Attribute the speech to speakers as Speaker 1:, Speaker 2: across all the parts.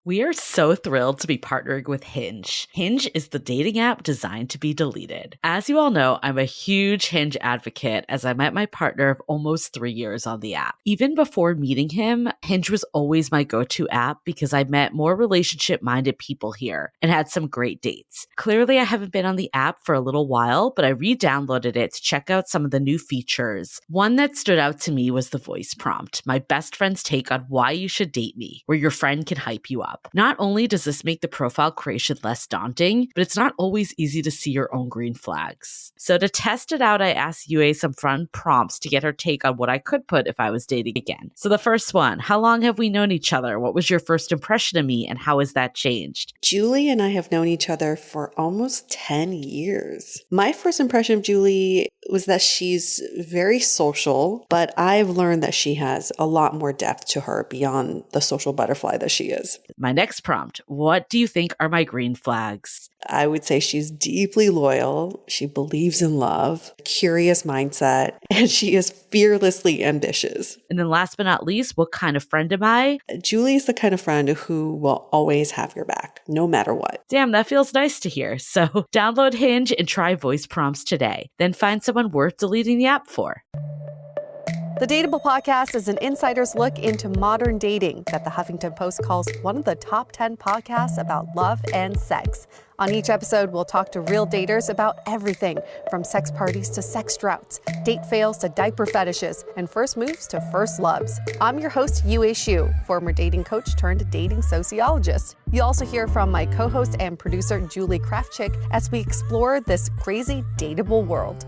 Speaker 1: We are so thrilled to be partnering with Hinge. Hinge is the dating app designed to be deleted. As you all know, I'm a huge Hinge advocate as I met my partner of almost 3 years on the app. Even before meeting him, Hinge was always my go-to app because I met more relationship-minded people here and had some great dates. Clearly, I haven't been on the app for a little while, but I re-downloaded it to check out some of the new features. One that stood out to me was the voice prompt, my best friend's take on why you should date me, where your friend can hype you up. Not only does this make the profile creation less daunting, but it's not always easy to see your own green flags. So to test it out, I asked Yue some fun prompts to get her take on what I could put if I was dating again. So the first one, how long have we known each other? What was your first impression of me and how has that changed?
Speaker 2: Julie and I have known each other for almost 10 years. My first impression of Julie was that she's very social, but I've learned that she has a lot more depth to her beyond the social butterfly that she is.
Speaker 1: My next prompt, what do you think are my green flags?
Speaker 2: I would say she's deeply loyal. She believes in love, curious mindset, and she is fearlessly ambitious.
Speaker 1: And then last but not least, what kind of friend am I?
Speaker 2: Julie is the kind of friend who will always have your back, no matter what.
Speaker 1: Damn, that feels nice to hear. So download Hinge and try voice prompts today. Then find someone worth deleting the app for.
Speaker 3: The Dateable podcast is an insider's look into modern dating that the Huffington Post calls one of the top 10 podcasts about love and sex. On each episode, we'll talk to real daters about everything from sex parties to sex droughts, date fails to diaper fetishes, and first moves to first loves. I'm your host, Yue Xu, former dating coach turned dating sociologist. You'll also hear from my co-host and producer, Julie Krafchick, as we explore this crazy dateable world.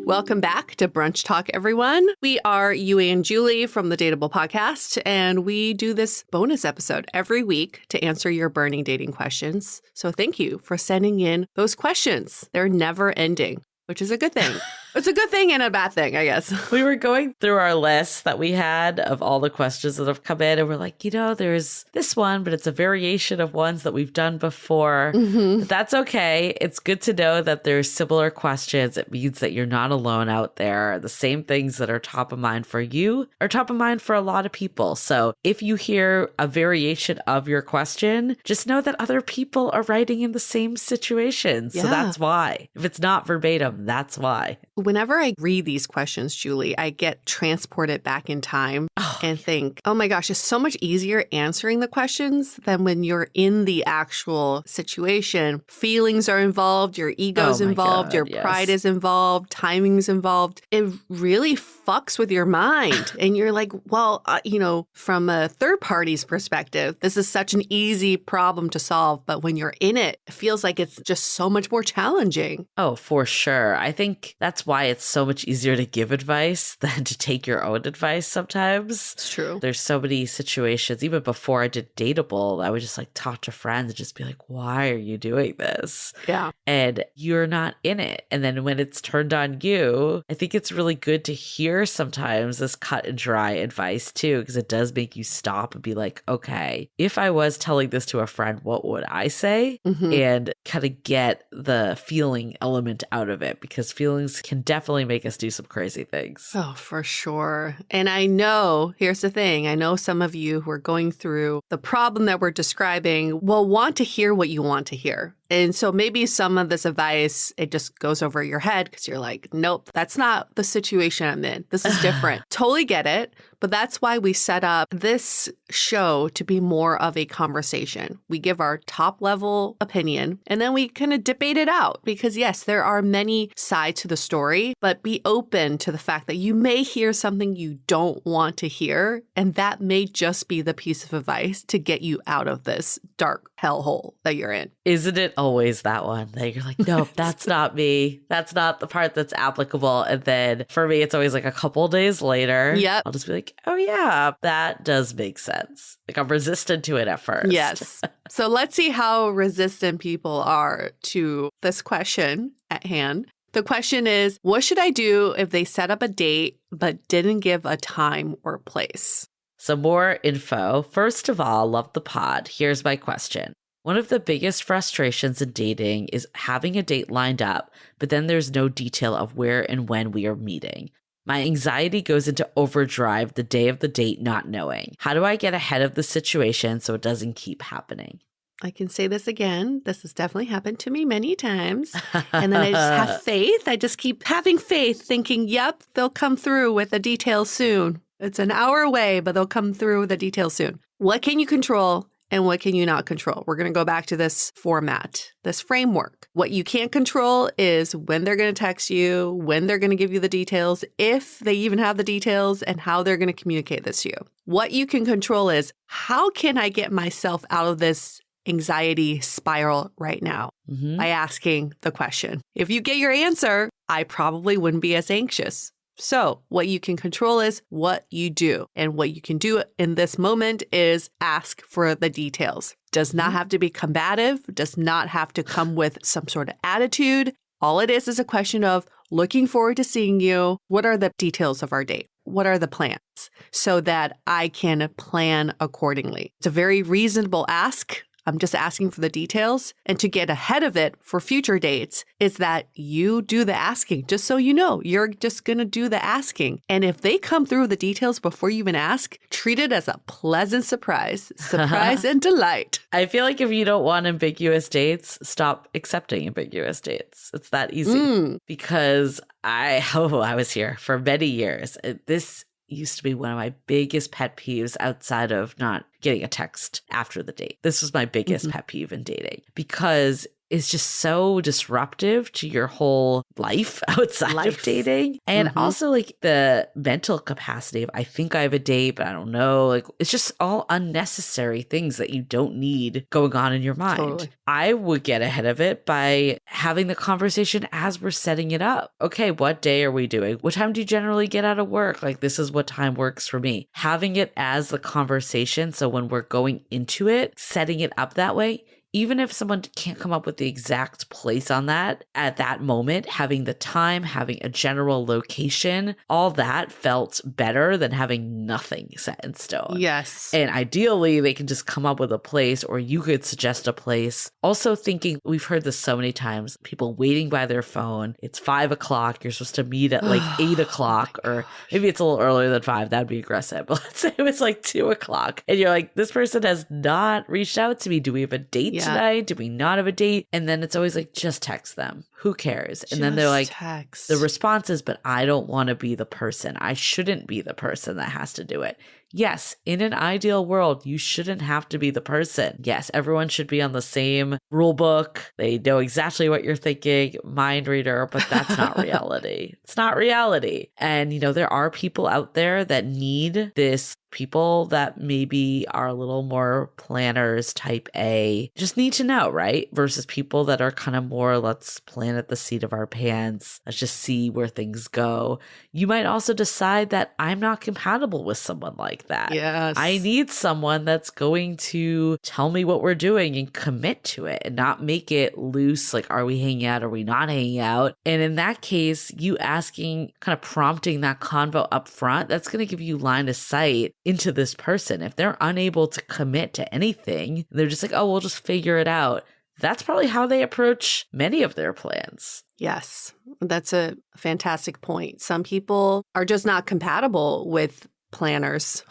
Speaker 3: Welcome back to Brunch Talk, everyone. We are Yue and Julie from the Dateable podcast, and we do this bonus episode every week to answer your burning dating questions. So thank you for sending in those questions. They're never ending, which is a good thing. It's a good thing and a bad thing, I guess.
Speaker 1: We were going through our list that we had of all the questions that have come in, and we're like, there's this one, but it's a variation of ones that we've done before. Mm-hmm. But that's okay. It's good to know that there's similar questions. It means that you're not alone out there. The same things that are top of mind for you are top of mind for a lot of people. So if you hear a variation of your question, just know that other people are writing in the same situation. So that's why. If it's not verbatim, that's why.
Speaker 3: Whenever I read these questions, Julie, I get transported back in time and think, oh my gosh, it's so much easier answering the questions than when you're in the actual situation. Feelings are involved, your ego's involved, your pride is involved, timing's involved. It really fucks with your mind. And you're like, well, from a third party's perspective, this is such an easy problem to solve. But when you're in it, it feels like it's just so much more challenging.
Speaker 1: Oh, for sure. I think that's why it's so much easier to give advice than to take your own advice sometimes.
Speaker 3: It's true.
Speaker 1: There's so many situations, even before I did Dateable, I would just talk to friends and just be like, why are you doing this?
Speaker 3: Yeah.
Speaker 1: And you're not in it. And then when it's turned on you, I think it's really good to hear sometimes this cut and dry advice too, because it does make you stop and be like, okay, if I was telling this to a friend, what would I say? Mm-hmm. And kind of get the feeling element out of it, because feelings can definitely make us do some crazy things.
Speaker 3: Oh, for sure. And I know, here's the thing, I know some of you who are going through the problem that we're describing will want to hear what you want to hear. And so maybe some of this advice, it just goes over your head because you're like, nope, that's not the situation I'm in. This is different. Totally get it. But that's why we set up this show to be more of a conversation. We give our top level opinion and then we kind of debate it out because yes, there are many sides to the story, but be open to the fact that you may hear something you don't want to hear. And that may just be the piece of advice to get you out of this dark hellhole that you're in.
Speaker 1: Isn't it always that one that you're like, nope, that's not me. That's not the part that's applicable. And then for me, it's always like a couple days later.
Speaker 3: Yep.
Speaker 1: I'll just be like, oh yeah, that does make sense. Like I'm resistant to it at first.
Speaker 3: Yes. So let's see how resistant people are to this question at hand. The question is, what should I do if they set up a date but didn't give a time or place?
Speaker 1: Some more info. First of all, love the pod. Here's my question. One of the biggest frustrations in dating is having a date lined up, but then there's no detail of where and when we are meeting. My anxiety goes into overdrive the day of the date, not knowing. How do I get ahead of the situation so it doesn't keep happening?
Speaker 3: I can say this again. This has definitely happened to me many times. And then I just have faith. I just keep having faith, thinking, yep, they'll come through with the details soon. It's an hour away, but they'll come through with the details soon. What can you control and what can you not control? We're going to go back to this format, this framework. What you can't control is when they're going to text you, when they're going to give you the details, if they even have the details, and how they're going to communicate this to you. What you can control is, how can I get myself out of this anxiety spiral right now by asking the question? If you get your answer, I probably wouldn't be as anxious. So what you can control is what you do. And what you can do in this moment is ask for the details. Does not have to be combative, does not have to come with some sort of attitude. All it is a question of looking forward to seeing you. What are the details of our date? What are the plans? So that I can plan accordingly. It's a very reasonable ask. I'm just asking for the details. And to get ahead of it for future dates is that you do the asking. Just so you know, you're just going to do the asking. And if they come through with the details before you even ask, treat it as a pleasant surprise and delight.
Speaker 1: I feel like if you don't want ambiguous dates, stop accepting ambiguous dates. It's that easy. Because I was here for many years. This used to be one of my biggest pet peeves outside of not getting a text after the date. This was my biggest pet peeve in dating because it's just so disruptive to your whole life outside of dating. And also like the mental capacity of, I think I have a date, but I don't know. Like it's just all unnecessary things that you don't need going on in your mind.
Speaker 3: Totally.
Speaker 1: I would get ahead of it by having the conversation as we're setting it up. Okay, what day are we doing? What time do you generally get out of work? Like this is what time works for me. Having it as the conversation. So when we're going into it, setting it up that way, even if someone can't come up with the exact place on that at that moment, having the time, having a general location, all that felt better than having nothing set in stone.
Speaker 3: Yes.
Speaker 1: And ideally, they can just come up with a place, or you could suggest a place. Also thinking, we've heard this so many times, people waiting by their phone. It's 5 o'clock. You're supposed to meet at like 8 o'clock, or maybe it's a little earlier than 5. That'd be aggressive. But let's say it was like 2 o'clock. And you're like, this person has not reached out to me. Do we have a date tonight? Do we not have a date? And then it's always like, just text them. Who cares? And then they're like, the response is, but I don't want to be the person. I shouldn't be the person that has to do it. Yes, in an ideal world, you shouldn't have to be the person. Yes, everyone should be on the same rule book. They know exactly what you're thinking, mind reader, but that's not reality. It's not reality. And, you know, there are people out there that need this. People that maybe are a little more planners, type A, just need to know, right? Versus people that are kind of more, let's plan at the seat of our pants. Let's just see where things go. You might also decide that I'm not compatible with someone like that.
Speaker 3: Yes.
Speaker 1: I need someone that's going to tell me what we're doing and commit to it and not make it loose. Like, are we hanging out? Are we not hanging out? And in that case, you asking, kind of prompting that convo up front, that's going to give you line of sight into this person. If they're unable to commit to anything, they're just like, oh, we'll just figure it out. That's probably how they approach many of their plans.
Speaker 3: Yes, that's a fantastic point. Some people are just not compatible with planners.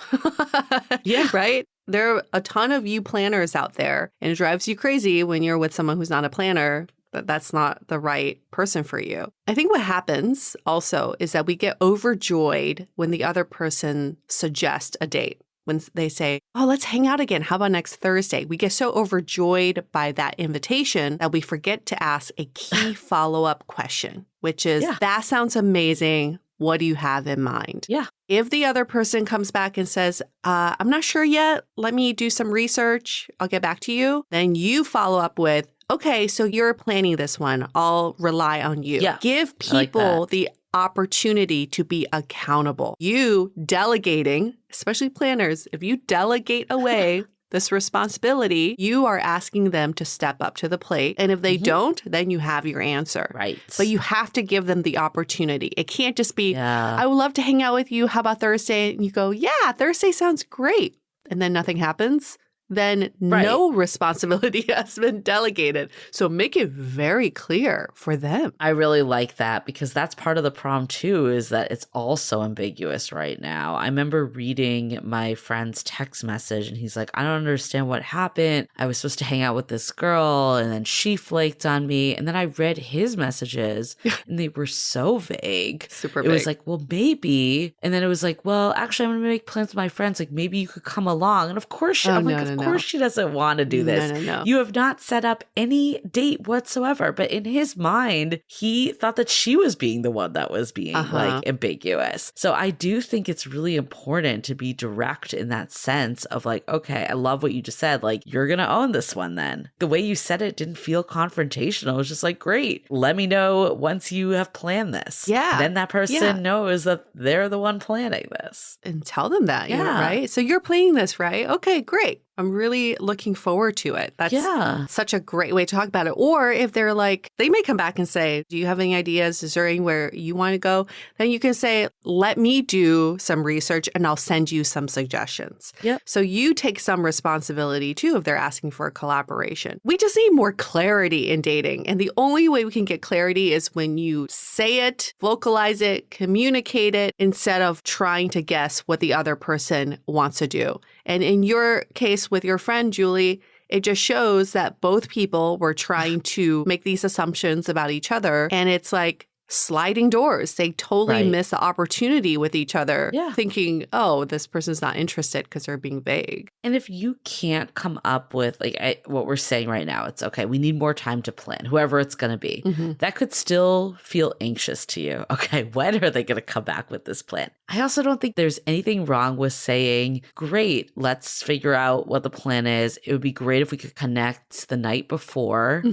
Speaker 1: Yeah.
Speaker 3: Right? There are a ton of you planners out there, and it drives you crazy when you're with someone who's not a planner. But that's not the right person for you. I think what happens also is that we get overjoyed when the other person suggests a date. When they say, oh, let's hang out again. How about next Thursday? We get so overjoyed by that invitation that we forget to ask a key follow-up question, which is, that sounds amazing. What do you have in mind?
Speaker 1: Yeah.
Speaker 3: If the other person comes back and says, I'm not sure yet. Let me do some research. I'll get back to you. Then you follow up with, okay, so you're planning this one. I'll rely on you.
Speaker 1: Yeah,
Speaker 3: give people the opportunity to be accountable. You delegating, especially planners, if you delegate away this responsibility, you are asking them to step up to the plate. And if they don't, then you have your answer.
Speaker 1: Right.
Speaker 3: But you have to give them the opportunity. It can't just be, I would love to hang out with you. How about Thursday? And you go, yeah, Thursday sounds great. And then nothing happens. then no responsibility has been delegated. So make it very clear for them.
Speaker 1: I really like that because that's part of the problem too, is that it's all so ambiguous right now. I remember reading my friend's text message and he's like, I don't understand what happened. I was supposed to hang out with this girl and then she flaked on me. And then I read his messages and they were so vague.
Speaker 3: Super
Speaker 1: It
Speaker 3: vague.
Speaker 1: was like, well, maybe. And then it was like, well, actually, I'm going to make plans with my friends. Like, maybe you could come along. And of course, of course she doesn't want to do this.
Speaker 3: No.
Speaker 1: You have not set up any date whatsoever. But in his mind, he thought that she was being the one that was being like ambiguous. So I do think it's really important to be direct in that sense of like, okay, I love what you just said. Like, you're going to own this one then. The way you said it didn't feel confrontational. It was just like, great, let me know once you have planned this.
Speaker 3: Yeah.
Speaker 1: Then that person knows that they're the one planning this.
Speaker 3: And tell them that,
Speaker 1: Yeah.
Speaker 3: right? So you're planning this, right? Okay, great. I'm really looking forward to it. That's such a great way to talk about it. Or if they're like, they may come back and say, do you have any ideas? Is there anywhere you want to go? Then you can say, let me do some research and I'll send you some suggestions.
Speaker 1: Yep.
Speaker 3: So you take some responsibility too if they're asking for a collaboration. We just need more clarity in dating. And the only way we can get clarity is when you say it, vocalize it, communicate it, instead of trying to guess what the other person wants to do. And in your case with your friend, Julie, it just shows that both people were trying to make these assumptions about each other. And it's like sliding doors. They totally miss the opportunity with each other, thinking, oh, this person's not interested because they're being vague.
Speaker 1: And if you can't come up with like what we're saying right now, it's okay. We need more time to plan, whoever it's going to be. That could still feel anxious to you. Okay, when are they going to come back with this plan? I also don't think there's anything wrong with saying, great, let's figure out what the plan is. It would be great if we could connect the night before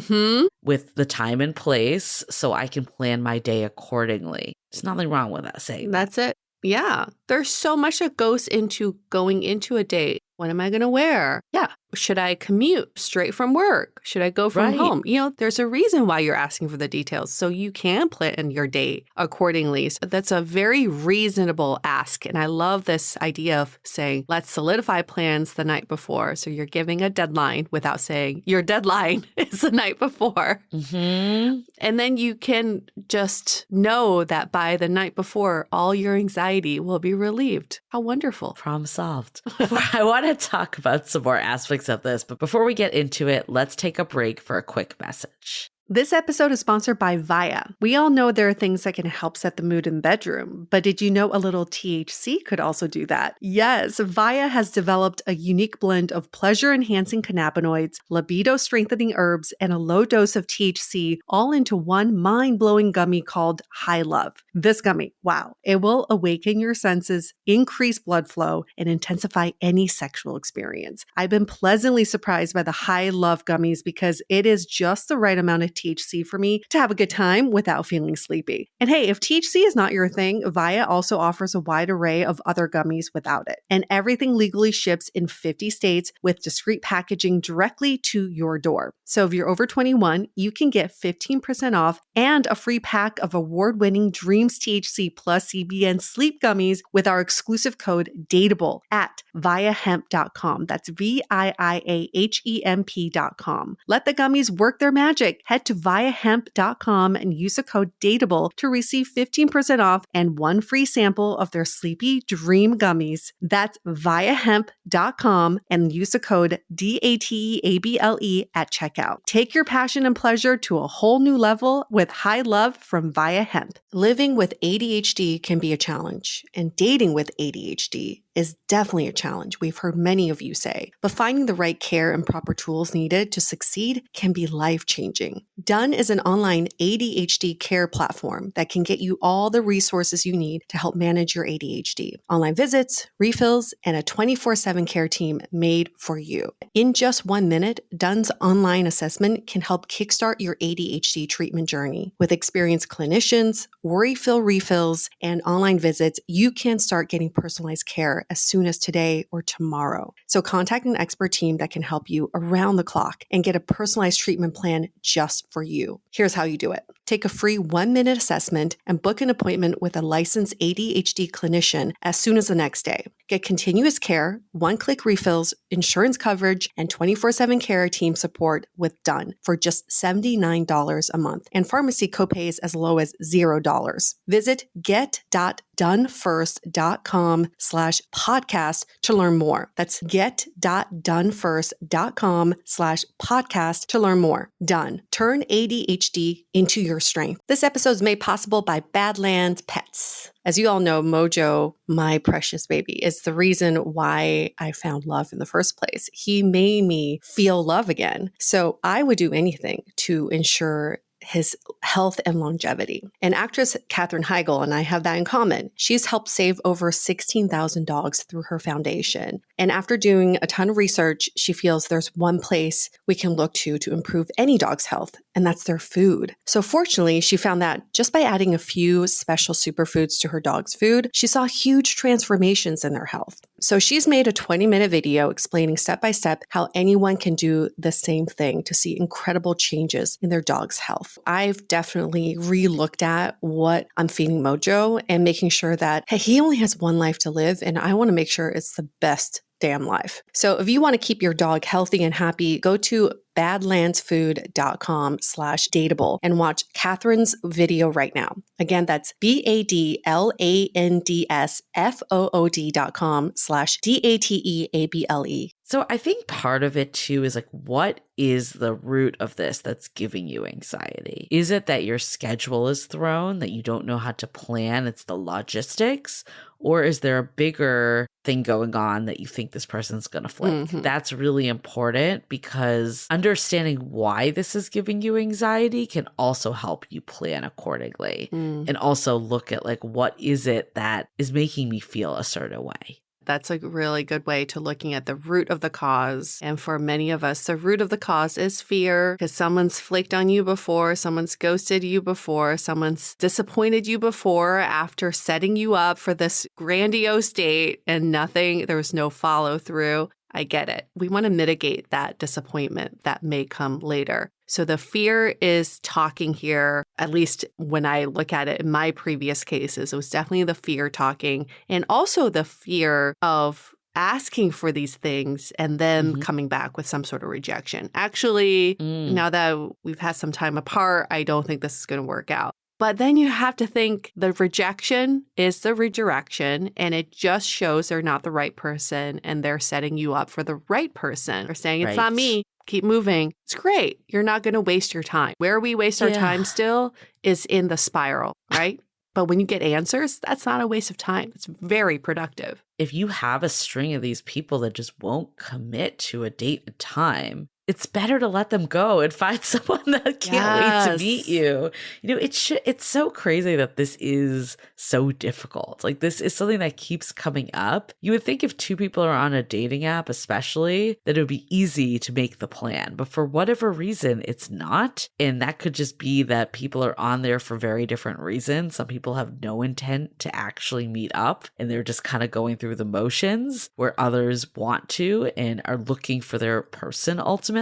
Speaker 1: with the time and place so I can plan my day accordingly. There's nothing wrong with that saying.
Speaker 3: That's it. Yeah. There's so much that goes into going into a date. What am I going to wear?
Speaker 1: Yeah.
Speaker 3: Should I commute straight from work? Should I go from home? You know, there's a reason why you're asking for the details, so you can plan your date accordingly. So that's a very reasonable ask. And I love this idea of saying, let's solidify plans the night before. So you're giving a deadline without saying your deadline is the night before. And then you can just know that by the night before, all your anxiety will be relieved. How wonderful.
Speaker 1: Problem solved. I want to talk about some more aspects of this, but before we get into it, let's take a break for a quick message.
Speaker 3: This episode is sponsored by Via. We all know there are things that can help set the mood in the bedroom, but did you know a little THC could also do that? Yes, Via has developed a unique blend of pleasure-enhancing cannabinoids, libido-strengthening herbs, and a low dose of THC all into one mind-blowing gummy called High Love. This gummy, wow, it will awaken your senses, increase blood flow, and intensify any sexual experience. I've been pleasantly surprised by the High Love gummies because it is just the right amount of THC for me to have a good time without feeling sleepy. And hey, if THC is not your thing, Via also offers a wide array of other gummies without it. And everything legally ships in 50 states with discreet packaging directly to your door. So if you're over 21, you can get 15% off and a free pack of award-winning Dreams THC plus CBN sleep gummies with our exclusive code DATEABLE at viahemp.com. That's VIIAHEMP.com. Let the gummies work their magic. Head to viahemp.com and use the code DATEABLE to receive 15% off and one free sample of their Sleepy Dream gummies. That's viahemp.com and use the code DATEABLE at checkout. Take your passion and pleasure to a whole new level with High Love from Via Hemp. Living with ADHD can be a challenge, and dating with ADHD is definitely a challenge, we've heard many of you say, but finding the right care and proper tools needed to succeed can be life-changing. Done is an online ADHD care platform that can get you all the resources you need to help manage your ADHD. Online visits, refills, and a 24/7 care team made for you. In just 1 minute, Done's online assessment can help kickstart your ADHD treatment journey. With experienced clinicians, worry-fill refills, and online visits, you can start getting personalized care as soon as today or tomorrow. So contact an expert team that can help you around the clock and get a personalized treatment plan just for you. Here's how you do it. Take a free 1-minute assessment and book an appointment with a licensed ADHD clinician as soon as the next day. Get continuous care, one-click refills, insurance coverage, and 24/7 care team support with Done for just $79 a month, and pharmacy copays as low as $0. Visit get.donefirst.com/podcast to learn more. That's get.donefirst.com/podcast to learn more. Done. Turn ADHD into your strength. This episode is made possible by Badlands Pets. As you all know, Mojo, my precious baby, is the reason why I found love in the first place. He made me feel love again. So I would do anything to ensure his health and longevity. And actress Katherine Heigl and I have that in common. She's helped save over 16,000 dogs through her foundation. And after doing a ton of research, she feels there's one place we can look to improve any dog's health, and that's their food. So fortunately, she found that just by adding a few special superfoods to her dog's food, she saw huge transformations in their health. So she's made a 20-minute video explaining step by step how anyone can do the same thing to see incredible changes in their dog's health. I've definitely re-looked at what I'm feeding Mojo and making sure that, hey, he only has one life to live, and I want to make sure it's the best damn life. So if you want to keep your dog healthy and happy, go to badlandsfood.com/dateable and watch Catherine's video right now. Again, that's badlandsfood.com/dateable.
Speaker 1: So I think part of it too is like, what is the root of this that's giving you anxiety? Is it that your schedule is thrown, that you don't know how to plan? It's the logistics? Or is there a bigger thing going on that you think this person's going to flip?
Speaker 3: Mm-hmm.
Speaker 1: That's really important, because understanding why this is giving you anxiety can also help you plan accordingly. And also look at like, what is it that is making me feel a certain way?
Speaker 3: That's a really good way to looking at the root of the cause. And for many of us, the root of the cause is fear, because someone's flaked on you before, someone's ghosted you before, someone's disappointed you before after setting you up for this grandiose date and there was no follow through. I get it. We want to mitigate that disappointment that may come later. So the fear is talking here, at least when I look at it in my previous cases, it was definitely the fear talking, and also the fear of asking for these things and then coming back with some sort of rejection. Actually, now that we've had some time apart, I don't think this is going to work out. But then you have to think the rejection is the redirection, and it just shows they're not the right person and they're setting you up for the right person. They're saying, it's not me. Keep moving. It's great. You're not going to waste your time. Where we waste our time still is in the spiral, right? But when you get answers, that's not a waste of time. It's very productive.
Speaker 1: If you have a string of these people that just won't commit to a date and time, it's better to let them go and find someone that can't wait to meet you. You know, it's so crazy that this is so difficult. Like, this is something that keeps coming up. You would think if two people are on a dating app, especially, that it would be easy to make the plan. But for whatever reason, it's not. And that could just be that people are on there for very different reasons. Some people have no intent to actually meet up, and they're just kind of going through the motions, where others want to and are looking for their person ultimately.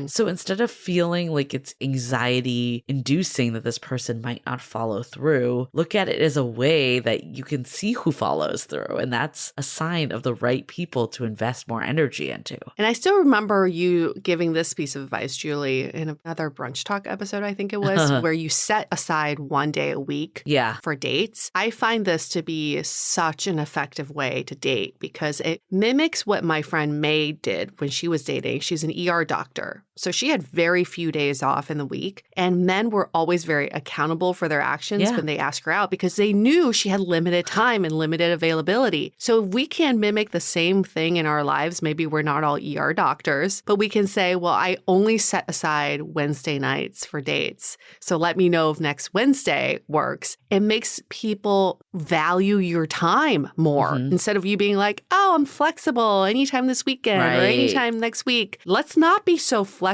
Speaker 1: So instead of feeling like it's anxiety inducing that this person might not follow through, look at it as a way that you can see who follows through. And that's a sign of the right people to invest more energy into.
Speaker 3: And I still remember you giving this piece of advice, Julie, in another Brunch Talk episode, I think it was, where you set aside one day a week for dates. I find this to be such an effective way to date, because it mimics what my friend May did when she was dating. She's an ER doctor. So she had very few days off in the week, and men were always very accountable for their actions when they asked her out, because they knew she had limited time and limited availability. So if we can mimic the same thing in our lives, maybe we're not all ER doctors, but we can say, well, I only set aside Wednesday nights for dates. So let me know if next Wednesday works. It makes people value your time more instead of you being like, oh, I'm flexible anytime this weekend or anytime next week. Let's not be so flexible,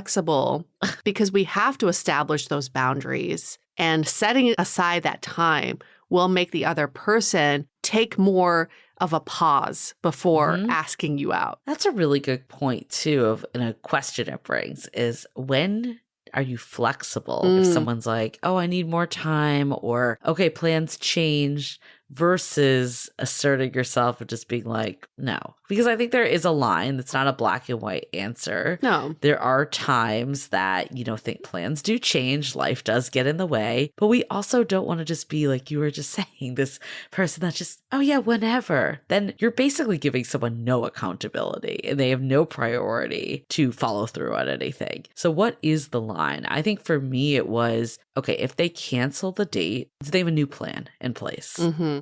Speaker 3: because we have to establish those boundaries, and setting aside that time will make the other person take more of a pause before asking you out.
Speaker 1: That's a really good point too, and a question it brings is, when Are you flexible? If someone's like, oh, I need more time, or okay, plans change, versus asserting yourself and just being like, no. Because I think there is a line. It's not a black and white answer.
Speaker 3: No.
Speaker 1: There are times that, think plans do change. Life does get in the way. But we also don't want to just be like you were just saying, this person that's just, oh yeah, whenever. Then you're basically giving someone no accountability and they have no priority to follow through on anything. So what is the line? I think for me, it was, okay, if they cancel the date, do they have a new plan in place?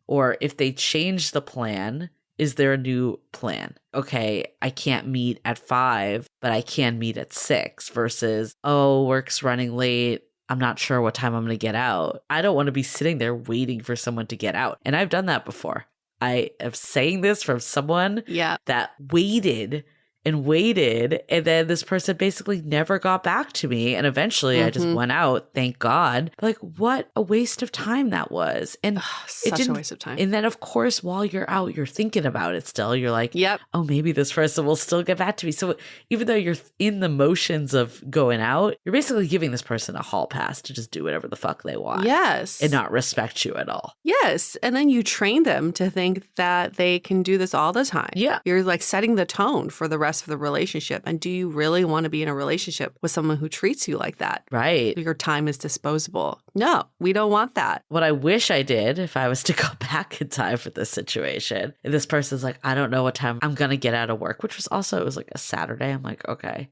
Speaker 1: Or if they change the plan, is there a new plan? Okay, I can't meet at 5, but I can meet at 6 versus, oh, work's running late. I'm not sure what time I'm going to get out. I don't want to be sitting there waiting for someone to get out. And I've done that before. I am saying this from someone that waited, and then this person basically never got back to me. And eventually I just went out, thank God. But like, what a waste of time that was. And
Speaker 3: such a waste of time.
Speaker 1: And then, of course, while you're out, you're thinking about it still. You're like, oh, maybe this person will still get back to me. So even though you're in the motions of going out, you're basically giving this person a hall pass to just do whatever the fuck they want.
Speaker 3: Yes.
Speaker 1: And not respect you at all.
Speaker 3: Yes. And then you train them to think that they can do this all the time.
Speaker 1: Yeah.
Speaker 3: You're like setting the tone for the rest of the relationship. And do you really want to be in a relationship with someone who treats you like that?
Speaker 1: Right.
Speaker 3: Your time is disposable. No, we don't want that.
Speaker 1: What I wish I did if I was to go back in time for this situation, and this person's like, I don't know what time I'm going to get out of work, which was also, it was like a Saturday. I'm like, okay.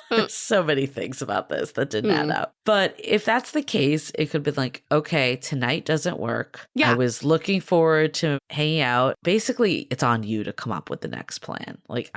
Speaker 1: There's so many things about this that didn't add up. But if that's the case, it could have been like, okay, tonight doesn't work.
Speaker 3: Yeah.
Speaker 1: I was looking forward to hanging out. Basically, it's on you to come up with the next plan. Like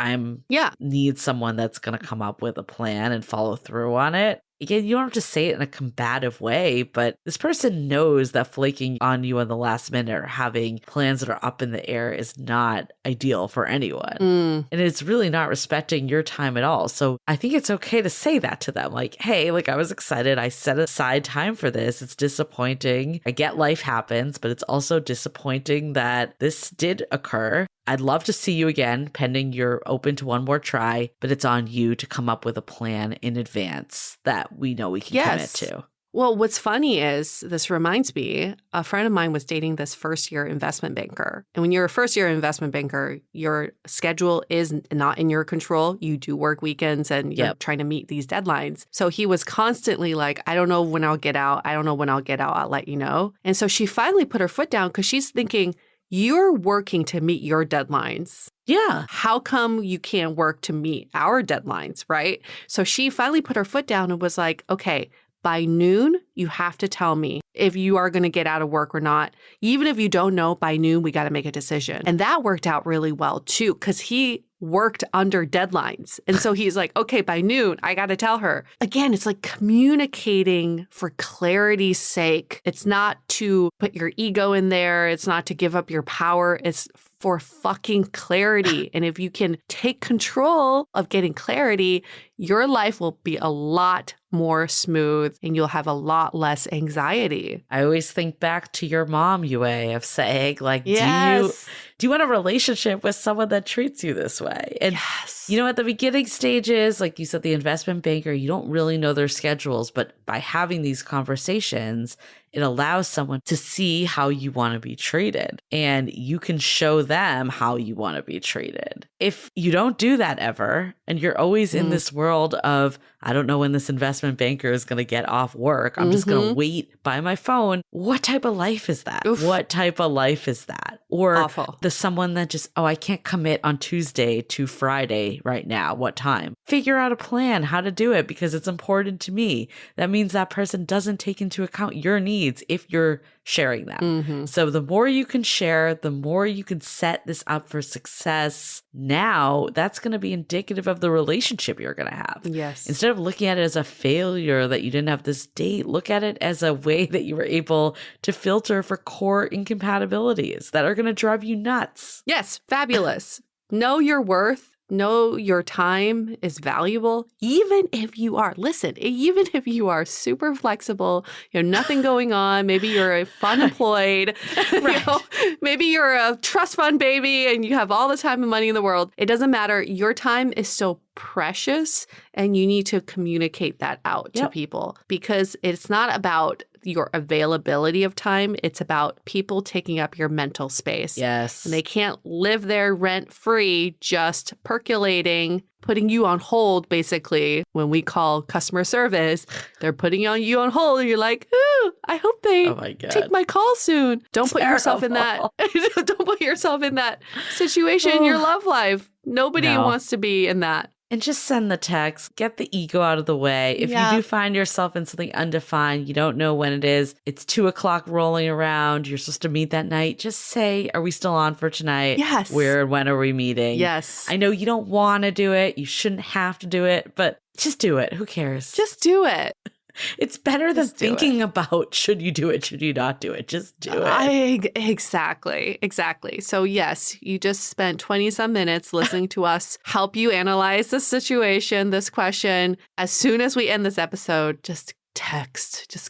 Speaker 1: need someone that's going to come up with a plan and follow through on it. Again, you don't have to say it in a combative way, but this person knows that flaking on you in the last minute or having plans that are up in the air is not ideal for anyone. And it's really not respecting your time at all. So I think it's okay to say that to them. Like, hey, like I was excited. I set aside time for this. It's disappointing. I get life happens, but it's also disappointing that this did occur. I'd love to see you again, pending you're open to one more try, but it's on you to come up with a plan in advance that we know we can commit to.
Speaker 3: Well, what's funny is, this reminds me, a friend of mine was dating this first-year investment banker. And when you're a first-year investment banker, your schedule is not in your control. You do work weekends and you're trying to meet these deadlines. So he was constantly like, I don't know when I'll get out. I don't know when I'll get out. I'll let you know. And so she finally put her foot down because she's thinking, you're working to meet your deadlines.
Speaker 1: Yeah.
Speaker 3: How come you can't work to meet our deadlines, right? So she finally put her foot down and was like, okay, by noon, you have to tell me if you are going to get out of work or not. Even if you don't know, by noon, we got to make a decision. And that worked out really well, too, because he worked under deadlines. And so he's like, okay, by noon, I got to tell her. Again, it's like communicating for clarity's sake. It's not to put your ego in there. It's not to give up your power. It's for fucking clarity. And if you can take control of getting clarity, your life will be a lot more smooth and you'll have a lot less anxiety.
Speaker 1: I always think back to your mom, Yue, of saying, like,
Speaker 3: yes.
Speaker 1: do you want a relationship with someone that treats you this way? And,
Speaker 3: yes.
Speaker 1: At the beginning stages, like you said, the investment banker, you don't really know their schedules, but by having these conversations, it allows someone to see how you want to be treated, and you can show them how you want to be treated. If you don't do that ever, and you're always in this world of, I don't know when this investment banker is going to get off work, I'm just going to wait by my phone. What type of life is that?
Speaker 3: Oof.
Speaker 1: What type of life is that? Or
Speaker 3: awful.
Speaker 1: The someone that just, I can't commit on Tuesday to Friday right now. What time? Figure out a plan how to do it because it's important to me. That means that person doesn't take into account your needs if you're sharing them. So the more you can share, the more you can set this up for success. Now that's going to be indicative of the relationship you're going to have.
Speaker 3: Yes.
Speaker 1: Instead of looking at it as a failure that you didn't have this date, look at it as a way that you were able to filter for core incompatibilities that are going to drive you nuts.
Speaker 3: Yes. Fabulous. Know your worth. know your time is valuable, even if you are, listen, even if you are super flexible, you have nothing going on, maybe you're a fun employed, maybe you're a trust fund baby and you have all the time and money in the world. It doesn't matter. Your time is so precious and you need to communicate that out to people because it's not about your availability of time. It's about people taking up your mental space.
Speaker 1: Yes.
Speaker 3: And they can't live there rent free, just percolating, putting you on hold, basically. When we call customer service, they're putting you on hold and you're like, ooh, I hope they take my call soon. Don't put yourself in that. Don't put yourself in that situation in your love life. Nobody wants to be in that.
Speaker 1: And just send the text, get the ego out of the way. If you do find yourself in something undefined, you don't know when it is, it's 2:00 rolling around, you're supposed to meet that night, just say, are we still on for tonight?
Speaker 3: Yes.
Speaker 1: Where and when are we meeting?
Speaker 3: Yes.
Speaker 1: I know you don't want to do it. You shouldn't have to do it, but just do it. Who cares?
Speaker 3: Just do it.
Speaker 1: It's better than thinking about should you do it, should you not do it. Just do it.
Speaker 3: Exactly. So yes, you just spent 20 some minutes listening to us help you analyze the situation, this question. As soon as we end this episode, just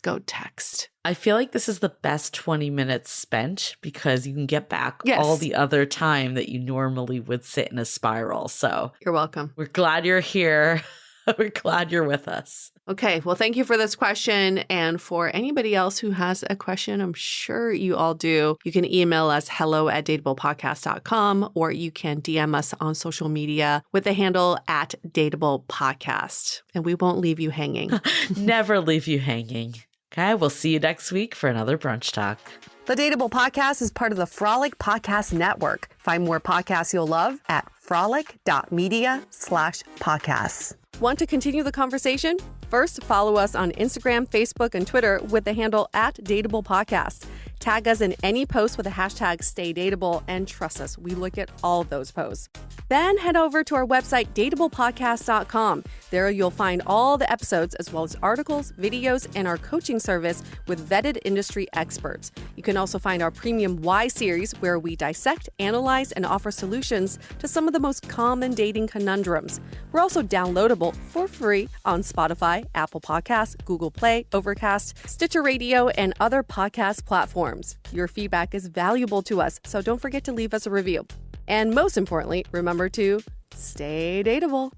Speaker 3: go text.
Speaker 1: I feel like this is the best 20 minutes spent because you can get back all the other time that you normally would sit in a spiral. So
Speaker 3: you're welcome.
Speaker 1: We're glad you're here. We're glad you're with us.
Speaker 3: Okay. Well, thank you for this question. And for anybody else who has a question, I'm sure you all do. You can email us hello@dateablepodcast.com or you can DM us on social media with the handle @dateablepodcast. And we won't leave you hanging.
Speaker 1: Never leave you hanging. Okay. We'll see you next week for another brunch talk.
Speaker 4: The Dateable Podcast is part of the Frolic Podcast Network. Find more podcasts you'll love at frolic.media/podcasts.
Speaker 3: Want to continue the conversation? First, follow us on Instagram, Facebook, and Twitter with the handle @DateablePodcast. Tag us in any post with the hashtag StayDateable, and trust us, we look at all of those posts. Then head over to our website, dateablepodcast.com. There you'll find all the episodes as well as articles, videos, and our coaching service with vetted industry experts. You can also find our premium Why series where we dissect, analyze, and offer solutions to some of the most common dating conundrums. We're also downloadable for free on Spotify, Apple Podcasts, Google Play, Overcast, Stitcher Radio, and other podcast platforms. Your feedback is valuable to us, so don't forget to leave us a review. And most importantly, remember to stay dateable.